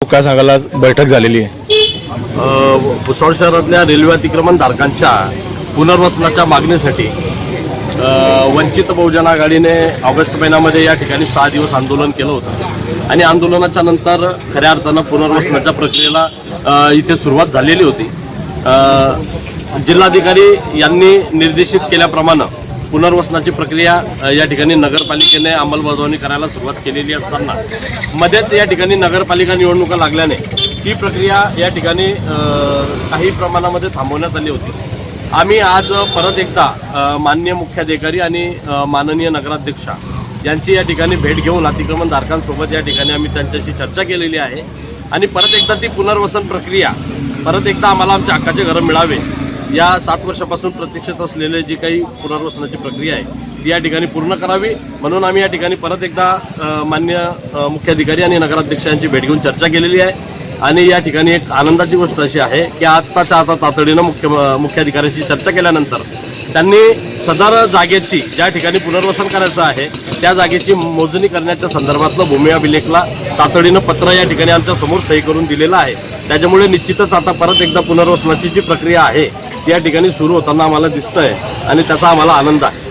काय सांगायला बैठक झालेली आहे? भुसावळ शहरातल्या रेल्वे अतिक्रमण धारकांच्या पुनर्वसनाच्या मागणीसाठी वंचित बहुजन आघाडीने ऑगस्ट महिन्यामध्ये या ठिकाणी 6 दिवस आंदोलन केलं होतं आणि आंदोलनाच्या नंतर खऱ्या अर्थानं पुनर्वसनाच्या प्रक्रियेला इथे सुरुवात झालेली होती। जिल्हाधिकारी यांनी निर्देशित केल्याप्रमाणे पुनर्वसनाची प्रक्रिया या ठिकाणी नगरपालिकेने अंमलबजावणी करायला सुरुवात केलेली असताना मध्येच या ठिकाणी नगरपालिका निवडणुका लागल्याने ही प्रक्रिया या ठिकाणी काही प्रमाणामध्ये थांबवण्यात आली होती। आम्ही आज परत एकदा माननीय मुख्याधिकारी आणि माननीय नगराध्यक्षा यांची या ठिकाणी भेट घेऊन अतिक्रमणधारकांसोबत या ठिकाणी आम्ही त्यांच्याशी चर्चा केलेली आहे आणि परत एकदा ती पुनर्वसन प्रक्रिया परत एकदा आम्हाला आमच्या हक्काचे घरं मिळावे या 7 वर्षापासून प्रतीक्षित असलेले जी काही पुनर्वसनाची प्रक्रिया आहे ती या ठिकाणी पूर्ण करावी म्हणून आम्ही या ठिकाणी परत एकदा माननीय मुख्याधिकारी आणि नगराध्यक्षांची भेट घेऊन चर्चा केलेली आहे आणि या ठिकाणी एक आनंदाची गोष्ट अशी आहे की आत्ताच्या आता तातडीनं मुख्याधिकाऱ्यांशी चर्चा केल्यानंतर त्यांनी सदर जागेची ज्या ठिकाणी पुनर्वसन करायचं आहे त्या जागेची मोजणी करण्याच्या संदर्भातलं भूमी अभिलेखला तातडीनं पत्र या ठिकाणी आमच्या समोर सही करून दिलेलं आहे। त्याच्यामुळे निश्चितच आता परत एकदा पुनर्वसनाची जी प्रक्रिया आहे ती या ठिकाणी सुरू होताना आम्हाला दिसतंय आणि त्याचा आम्हाला आनंद आहे।